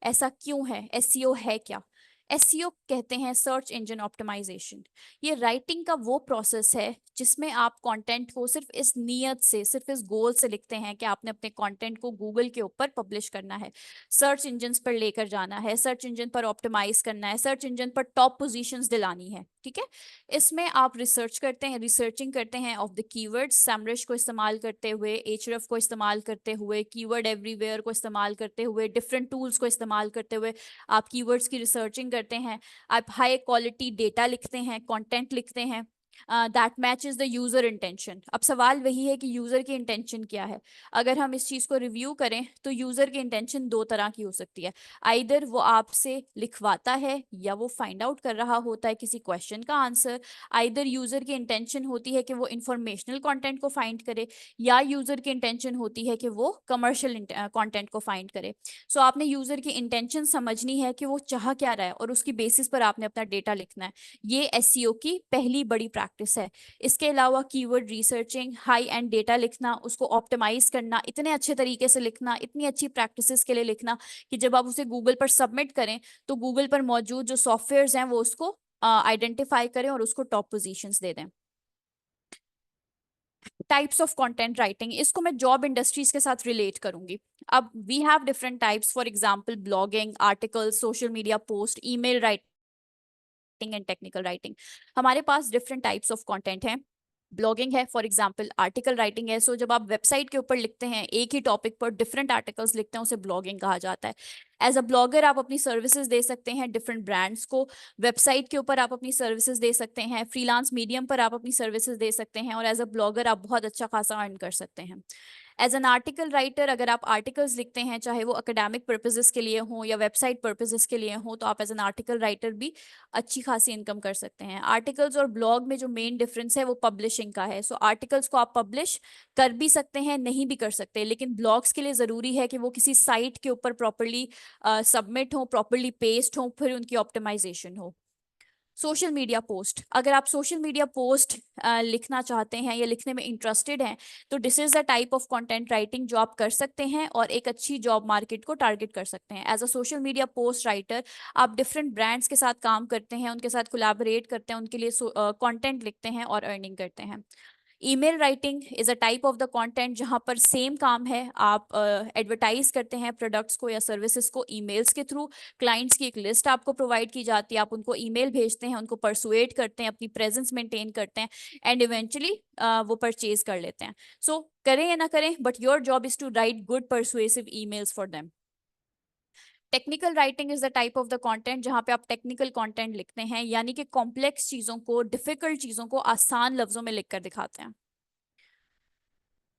ऐसा क्यों है? एसईओ है क्या? एसईओ कहते हैं सर्च इंजन ऑप्टिमाइजेशन. ये राइटिंग का वो प्रोसेस है जिसमें आप कंटेंट को सिर्फ इस नीयत से, सिर्फ इस गोल से लिखते हैं कि आपने अपने कंटेंट को गूगल के ऊपर पब्लिश करना है, सर्च इंजन पर लेकर जाना है, सर्च इंजन पर ऑप्टिमाइज करना है, सर्च इंजन पर टॉप पोजीशंस दिलानी है. ठीक है. इसमें आप रिसर्च करते हैं, रिसर्चिंग करते हैं ऑफ द कीवर्ड्स, सैमरिश को इस्तेमाल करते हुए, एचरएफ को इस्तेमाल करते हुए, कीवर्ड एवरीवेयर को इस्तेमाल करते हुए, डिफरेंट टूल्स को इस्तेमाल करते हुए आप कीवर्ड्स की रिसर्चिंग करते हैं. आप हाई क्वालिटी डेटा लिखते हैं, कंटेंट लिखते हैं that matches the user intention. अब सवाल वही है कि यूजर की इंटेंशन क्या है. अगर हम इस चीज को रिव्यू करें तो यूजर की इंटेंशन दो तरह की हो सकती है. आइदर वो आपसे लिखवाता है या वो फाइंड आउट कर रहा होता है किसी क्वेश्चन का आंसर. आइदर यूजर की इंटेंशन होती है कि वो इंफॉर्मेशनल कंटेंट को फाइंड करे, या यूजर की इंटेंशन होती है कि वो कमर्शियल कंटेंट को फाइंड करे. सो आपने यूजर की इंटेंशन समझनी है कि वो चाह क्या रहा है और उसकी बेसिस पर आपने अपना डेटा लिखना है. ये एसईओ की पहली बड़ी प्रैक्टिस है। इसके अलावा keyword researching, high and data लिखना, उसको ऑप्टिमाइज करना, इतने अच्छे तरीके से लिखना, इतनी अच्छी प्रैक्टिसेस के लिए लिखना कि जब आप उसे गूगल पर सबमिट करें तो गूगल पर मौजूद जो सॉफ्टवेयर्स हैं वो उसको आइडेंटिफाई करें और उसको टॉप पोजीशंस दे दें। टाइप्स ऑफ कंटेंट राइटिंग, इसको मैं जॉब इंडस्ट्रीज के साथ रिलेट करूंगी। अब we have different types, for example blogging, articles, social media post, email writing and technical writing. हमारे पास डिफरेंट टाइप्स ऑफ कंटेंट हैं। ब्लॉगिंग है, फॉर एग्जांपल आर्टिकल राइटिंग है। सो जब आप वेबसाइट के ऊपर लिखते हैं, एक ही टॉपिक पर डिफरेंट आर्टिकल्स लिखते हैं, उसे ब्लॉगिंग कहा जाता है। एज अ ब्लॉगर आप अपनी सर्विसेज दे सकते हैं डिफरेंट ब्रांड्स को। वेबसाइट के ऊपर आप अपनी सर्विसेज दे सकते हैं, फ्रीलांस मीडियम पर आप अपनी सर्विसेज दे सकते हैं, और एज अ ब्लॉगर आप बहुत अच्छा खासा अर्न कर सकते हैं। एज एन आर्टिकल राइटर, अगर आप आर्टिकल्स लिखते हैं, चाहे वो एकेडमिक पर्पजेस के लिए हो या वेबसाइट पर्पजेस के लिए हो, तो आप एज एन आर्टिकल राइटर भी अच्छी खासी इनकम कर सकते हैं। आर्टिकल्स और ब्लॉग में जो मेन डिफरेंस है वो पब्लिशिंग का है। सो आर्टिकल्स को आप पब्लिश कर भी सकते हैं, नहीं भी कर सकते, लेकिन ब्लॉग्स के लिए ज़रूरी है कि वो किसी साइट के ऊपर प्रॉपरली सबमिट हो, प्रॉपरली पेस्ट हो, फिर उनकी ऑप्टिमाइजेशन हो। सोशल मीडिया पोस्ट, अगर आप सोशल मीडिया पोस्ट लिखना चाहते हैं या लिखने में इंटरेस्टेड हैं, तो this is the type of content writing जो आप कर सकते हैं और एक अच्छी जॉब मार्केट को टारगेट कर सकते हैं। As a social media post writer आप डिफरेंट ब्रांड्स के साथ काम करते हैं, उनके साथ कोलैबोरेट करते हैं, उनके लिए कंटेंट लिखते हैं और अर्निंग करते हैं। Email writing is a type of the content जहां पर सेम काम है, आप एडवर्टाइज करते हैं प्रोडक्ट्स को या सर्विसेज को ईमेल्स के थ्रू। क्लाइंट्स की एक लिस्ट आपको प्रोवाइड की जाती है, आप उनको ईमेल भेजते हैं, उनको परसुएट करते हैं, अपनी प्रेजेंस मेंटेन करते हैं, एंड इवेंचुअली वो परचेज कर लेते हैं। सो करें या ना करें, but your job is to write good persuasive emails for them. Technical writing is the type of the content जहां पे आप टेक्निकल कंटेंट लिखते हैं, यानी कि कॉम्प्लेक्स चीजों को, डिफिकल्ट चीजों को आसान लफ्जों में लिखकर दिखाते हैं।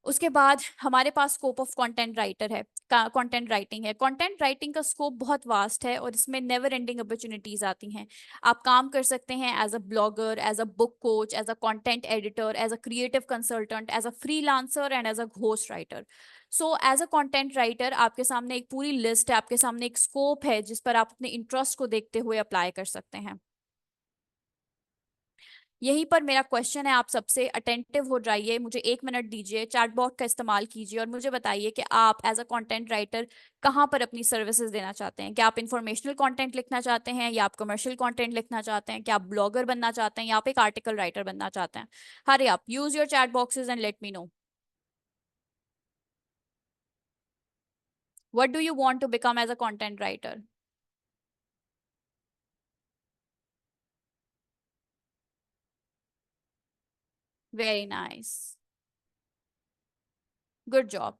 उसके बाद हमारे पास स्कोप ऑफ कंटेंट राइटर है, कंटेंट राइटिंग है। कंटेंट राइटिंग का स्कोप बहुत वास्ट है और इसमें नेवर एंडिंग अपॉर्चुनिटीज आती हैं। आप काम कर सकते हैं as a blogger, as a book coach, as a content editor, as a creative consultant, as a freelancer and as a ghost writer. So as a content writer आपके सामने एक पूरी लिस्ट है, आपके सामने एक स्कोप है जिस पर आप अपने इंटरेस्ट को देखते हुए अप्लाई कर सकते हैं। यहीं पर मेरा क्वेश्चन है, आप सबसे अटेंटिव हो जाइए, मुझे 1 मिनट दीजिए, चैट बॉक्स का इस्तेमाल कीजिए और मुझे बताइए कि आप एज अ कंटेंट राइटर कहाँ पर अपनी सर्विसेज देना चाहते हैं। क्या आप इंफॉर्मेशनल कंटेंट लिखना चाहते हैं, या आप कमर्शियल कंटेंट लिखना चाहते हैं, क्या आप ब्लॉगर बनना चाहते हैं, या आप एक आर्टिकल राइटर बनना चाहते हैं? Hurry up, use your chat boxes and let me know what do you want to become as a content writer. Very nice, good job.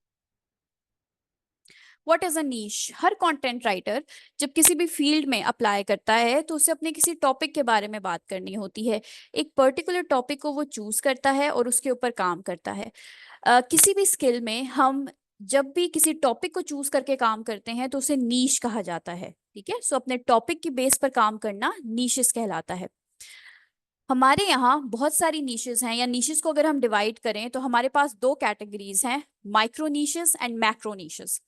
What is a niche? हर कंटेंट राइटर जब किसी भी field में apply करता है तो उसे अपने किसी टॉपिक के बारे में बात करनी होती है। एक पर्टिकुलर टॉपिक को वो चूज करता है और उसके ऊपर काम करता है। किसी भी स्किल में हम जब भी किसी टॉपिक को चूज करके काम करते हैं तो उसे नीश कहा जाता है। ठीक है, सो अपने टॉपिक की बेस पर काम करना नीशेस कहलाता है। हमारे यहाँ बहुत सारी नीशेस हैं, या नीशेस को अगर हम डिवाइड करें तो हमारे पास दो कैटेगरीज हैं, micro niches and macro niches.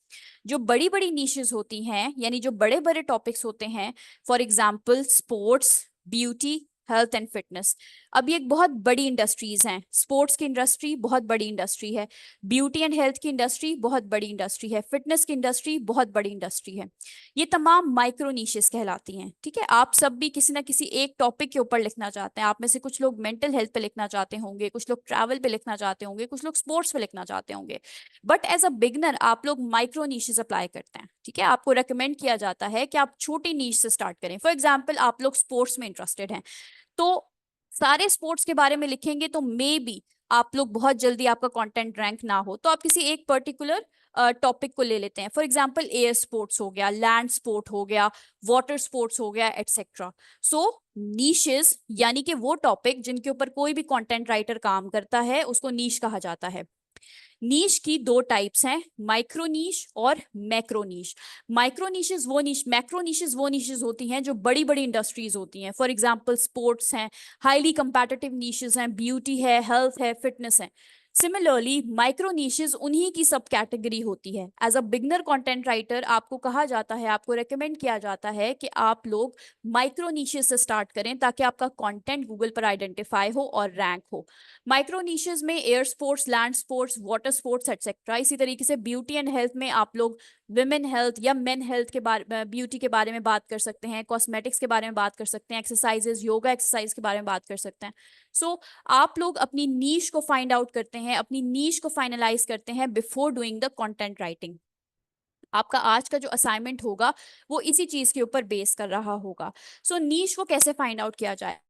जो बड़ी बड़ी नीशेस होती हैं, यानी जो बड़े बड़े टॉपिक्स होते हैं, for example sports, beauty, health and fitness. अब ये एक बहुत बड़ी इंडस्ट्रीज हैं। स्पोर्ट्स की इंडस्ट्री बहुत बड़ी इंडस्ट्री है, ब्यूटी एंड हेल्थ की इंडस्ट्री बहुत बड़ी इंडस्ट्री है, फिटनेस की इंडस्ट्री बहुत बड़ी इंडस्ट्री है। ये तमाम माइक्रो नीशेस कहलाती हैं। ठीक है, आप सब भी किसी ना किसी एक टॉपिक के ऊपर लिखना चाहते हैं। आप में से कुछ लोग मेंटल हेल्थ पे लिखना चाहते होंगे, कुछ लोग ट्रैवल पे लिखना चाहते होंगे, कुछ लोग स्पोर्ट्स पे लिखना चाहते होंगे। बट एज अ बिगनर आप लोग माइक्रो नीशेस अप्लाई करते हैं। ठीक है, आपको रेकमेंड किया जाता है कि आप छोटी नीश से स्टार्ट करें। फॉर एग्जाम्पल आप लोग स्पोर्ट्स में इंटरेस्टेड हैं, तो सारे स्पोर्ट्स के बारे में लिखेंगे तो मे बी आप लोग बहुत जल्दी आपका कंटेंट रैंक ना हो, तो आप किसी एक पर्टिकुलर टॉपिक को ले लेते हैं। फॉर एग्जांपल एयर स्पोर्ट्स हो गया, लैंड स्पोर्ट हो गया, वाटर स्पोर्ट्स हो गया, एटसेट्रा। सो नीशेस यानी कि वो टॉपिक जिनके ऊपर कोई भी कंटेंट राइटर काम करता है उसको नीश कहा जाता है। नीश की दो टाइप्स हैं, माइक्रो नीश और मैक्रो नीश। माइक्रो नीशेस वो नीश, मैक्रो नीशेस वो नीशेस होती हैं जो बड़ी बड़ी इंडस्ट्रीज होती हैं। फॉर एग्जांपल स्पोर्ट्स हैं, हाईली कंपेटिटिव नीशेस हैं, ब्यूटी है, हेल्थ है, फिटनेस है। सिमिलरली माइक्रो नीशेस उन्हीं की सब कैटेगरी होती है। As a beginner content writer आपको कहा जाता है, आपको रेकमेंड किया जाता है कि आप लोग माइक्रो नीशेस से स्टार्ट करें ताकि आपका कंटेंट गूगल पर आइडेंटिफाई हो और रैंक हो। माइक्रो नीशेस में air sports, land sports, water sports etcetera. इसी तरीके से ब्यूटी एंड हेल्थ में आप लोग विमेन हेल्थ या मेन हेल्थ के बारे, ब्यूटी के बारे में बात कर सकते हैं, कॉस्मेटिक्स के बारे में बात कर सकते हैं, एक्सरसाइजेस, योगा एक्सरसाइज के बारे में बात कर सकते हैं। सो आप लोग अपनी नीश को फाइंड आउट करते हैं, अपनी नीश को फाइनलाइज करते हैं before doing the content writing. आपका आज का जो असाइनमेंट होगा वो इसी चीज के ऊपर बेस कर रहा होगा। सो नीश को कैसे फाइंड आउट किया जाए?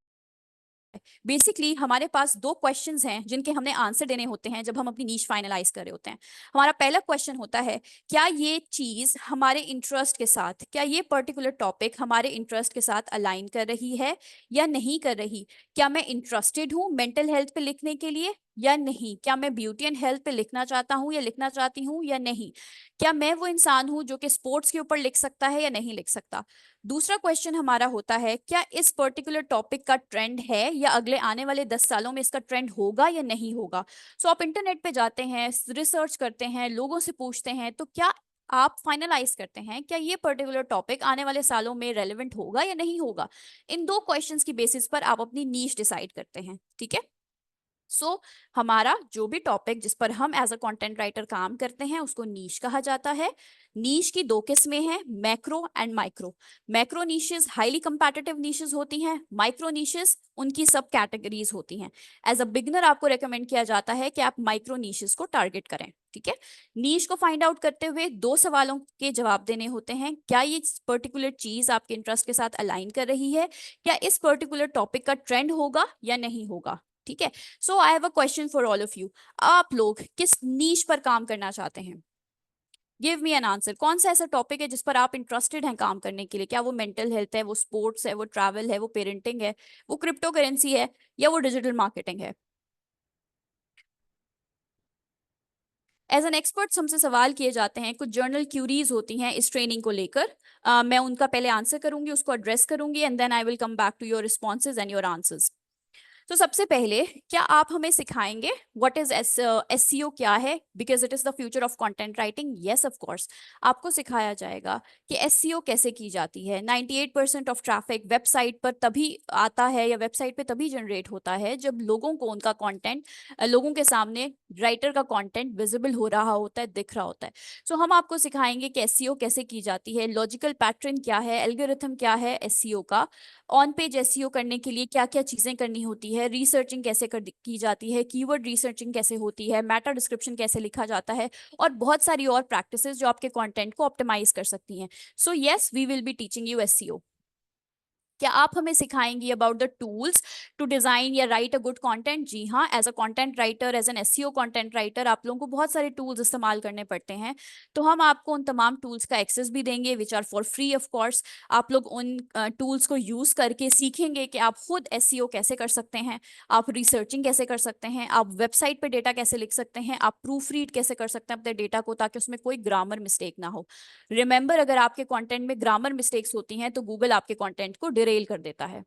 बेसिकली हमारे पास दो क्वेश्चंस हैं जिनके हमने आंसर देने होते हैं जब हम अपनी नीश फाइनलाइज कर रहे होते हैं। हमारा पहला क्वेश्चन होता है, क्या ये चीज हमारे इंटरेस्ट के साथ, क्या ये पर्टिकुलर टॉपिक हमारे इंटरेस्ट के साथ अलाइन कर रही है या नहीं कर रही? क्या मैं इंटरेस्टेड हूँ मेंटल हेल्थ पे लिखने के लिए या नहीं? क्या मैं ब्यूटी एंड हेल्थ पे लिखना चाहता हूँ या लिखना चाहती हूँ या नहीं? क्या मैं वो इंसान हूँ जो कि स्पोर्ट्स के ऊपर लिख सकता है या नहीं लिख सकता? दूसरा क्वेश्चन हमारा होता है, क्या इस पर्टिकुलर टॉपिक का ट्रेंड है या अगले आने वाले 10 सालों में इसका ट्रेंड होगा या नहीं होगा? सो आप इंटरनेट पे जाते हैं, रिसर्च करते हैं, लोगों से पूछते हैं, तो क्या आप फाइनलाइज करते हैं क्या ये पर्टिकुलर टॉपिक आने वाले सालों में रेलेवेंट होगा या नहीं होगा? इन दो क्वेश्चंस की बेसिस पर आप अपनी नीश डिसाइड करते हैं। ठीक है। हमारा जो भी टॉपिक जिस पर हम एज अ कंटेंट राइटर काम करते हैं उसको नीश कहा जाता है। नीश की दो किस्में हैं, macro and micro. Macro niches highly competitive niches होती हैं, माइक्रो नीशेस उनकी सब कैटेगरीज होती हैं। एज अ बिगनर आपको रेकमेंड किया जाता है कि आप माइक्रो नीशेस को टारगेट करें। ठीक है। नीश को फाइंड आउट करते हुए दो सवालों के जवाब देने होते हैं, क्या ये पर्टिकुलर चीज आपके इंटरेस्ट के साथ अलाइन कर रही है, क्या इस पर्टिकुलर टॉपिक का ट्रेंड होगा या नहीं होगा। ठीक है। So I have a question for all of you. आप लोग किस नीश पर काम करना चाहते हैं? Give me an answer. कौन सा ऐसा टॉपिक है जिस पर आप इंटरेस्टेड हैं काम करने के लिए? क्या वो मेंटल हेल्थ है, वो स्पोर्ट्स है, वो ट्रैवल है, वो पेरेंटिंग है, वो क्रिप्टो करेंसी है, या वो डिजिटल मार्केटिंग है? एज एन एक्सपर्ट हमसे सवाल किए जाते हैं, कुछ जर्नल क्यूरीज होती हैं इस ट्रेनिंग को लेकर। मैं उनका पहले आंसर करूंगी, उसको एड्रेस करूंगी, and then I will come back to your responses and your answers. तो सबसे पहले, क्या आप हमें सिखाएंगे व्हाट इज एसईओ क्या है, because it is the future of content writing? Yes of course, आपको सिखाया जाएगा कि एसईओ कैसे की जाती है। 98% ऑफ ट्रैफिक वेबसाइट पर तभी आता है या वेबसाइट पे तभी जनरेट होता है जब लोगों को उनका कंटेंट, लोगों के सामने राइटर का कंटेंट विजिबल हो रहा होता है, दिख रहा होता है। हम आपको सिखाएंगे कि एसईओ कैसे की जाती है, लॉजिकल पैटर्न क्या है, एल्गोरिथम क्या है एसईओ का, ऑन पेज एसईओ करने के लिए क्या क्या चीजें करनी होती है, रिसर्चिंग कैसे की जाती है, कीवर्ड रिसर्चिंग कैसे होती है, मेटा डिस्क्रिप्शन कैसे लिखा जाता है, और बहुत सारी और प्रैक्टिसेस जो आपके कंटेंट को ऑप्टिमाइज कर सकती हैं। So yes, we will be teaching you SEO. क्या आप हमें सिखाएंगी about the tools to design या राइट अ गुड कंटेंट? जी हाँ, as a content writer, as an SEO content writer, आप लोगों को बहुत सारे टूल्स इस्तेमाल करने पड़ते हैं। तो हम आपको उन तमाम टूल्स का एक्सेस भी देंगे, which are for free of course. आप लोग उन टूल्स को यूज करके सीखेंगे कि आप खुद एसईओ कैसे कर सकते हैं, आप रिसर्चिंग कैसे कर सकते हैं, आप वेबसाइट पे डेटा कैसे लिख सकते हैं, आप प्रूफ रीड कैसे कर सकते हैं अपने डेटा को, ताकि उसमें कोई ग्रामर मिस्टेक ना हो। रिमेंबर, अगर आपके कंटेंट में ग्रामर मिस्टेक्स होती हैं तो गूगल आपके कंटेंट को डिरेल कर देता है।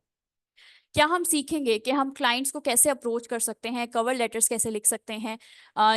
क्या हम सीखेंगे कि हम क्लाइंट्स को कैसे अप्रोच कर सकते हैं, कवर लेटर्स कैसे लिख सकते हैं,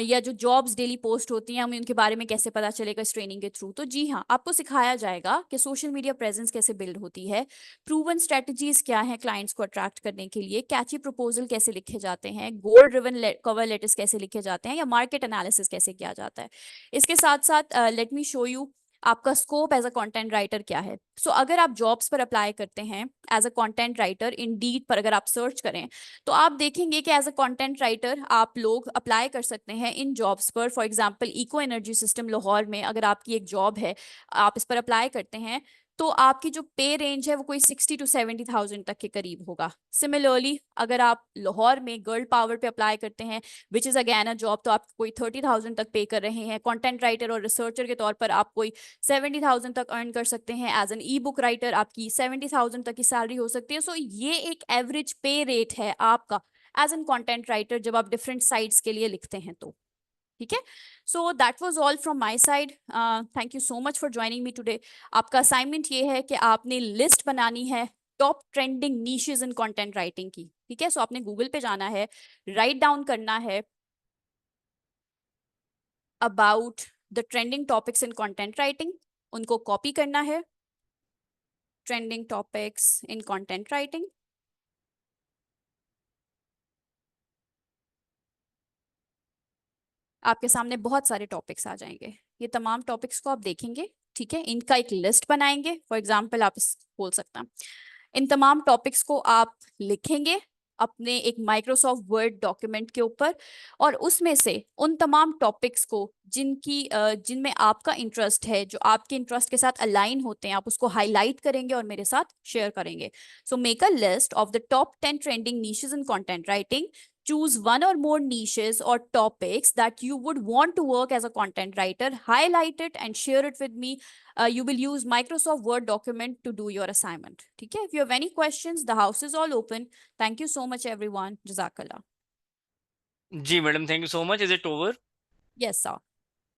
या जो जॉब्स डेली पोस्ट होती हैं हमें उनके बारे में कैसे पता चलेगा इस ट्रेनिंग के थ्रू? तो जी हाँ, आपको सिखाया जाएगा कि सोशल मीडिया प्रेजेंस कैसे बिल्ड होती है, प्रूवन स्ट्रेटजीज क्या है क्लाइंट्स को अट्रैक्ट करने के लिए, कैची प्रपोजल कैसे लिखे जाते हैं, गोल ड्रिवन कवर लेटर्स कैसे लिखे जाते हैं, या मार्केट एनालिसिस कैसे किया जाता है। इसके साथ साथ लेट मी शो यू आपका scope as a content writer क्या है। अगर आप जॉब्स पर अप्लाई करते हैं as a content writer, Indeed पर अगर आप सर्च करें तो आप देखेंगे कि एज अ कंटेंट राइटर आप लोग अप्लाई कर सकते हैं इन जॉब्स पर। For example, eco energy system Lahore में अगर आपकी एक जॉब है, आप इस पर अप्लाई करते हैं, तो आपकी जो पे रेंज है वो कोई 60 to 70,000 तक के करीब होगा। सिमिलरली, अगर आप लाहौर में गर्ल पावर पे अप्लाई करते हैं, which is again a job, तो आप कोई 30,000 तक पे कर रहे हैं। कंटेंट राइटर और रिसर्चर के तौर पर आप कोई 70,000 तक अर्न कर सकते हैं। As an ebook writer आपकी 70,000 तक की सैलरी हो सकती है। ये एक एवरेज पे रेट है आपका एज एन कंटेंट राइटर जब आप डिफरेंट साइट्स के लिए लिखते हैं तो। ठीक है। That was all from my side. Thank you so much for joining me today. आपका असाइनमेंट ये है कि आपने लिस्ट बनानी है टॉप ट्रेंडिंग नीशेस इन कंटेंट राइटिंग की। ठीक है। आपने गूगल पे जाना है, राइट डाउन करना है about the trending topics in content writing, उनको कॉपी करना है, trending topics in content writing. आपके सामने बहुत सारे टॉपिक्स आ जाएंगे, ये तमाम टॉपिक्स को आप देखेंगे, ठीक है, इनका एक लिस्ट बनाएंगे। फॉर एग्जाम्पल आप बोल सकते हैं, इन तमाम टॉपिक्स को आप लिखेंगे अपने एक माइक्रोसॉफ्ट वर्ड डॉक्यूमेंट के ऊपर, और उसमें से उन तमाम टॉपिक्स को जिनमें आपका इंटरेस्ट है, जो आपके इंटरेस्ट के साथ अलाइन होते हैं, आप उसको हाईलाइट करेंगे और मेरे साथ शेयर करेंगे। So make a list of the top 10 trending niches in content writing. Choose one or more niches or topics that you would want to work as a content writer, highlight it and share it with me. You will use Microsoft Word document to do your assignment. ठीक है? If you have any questions, the house is all open. Thank you so much, everyone. Jazakallah. जी madam, thank you so much. Is it over? Yes, sir.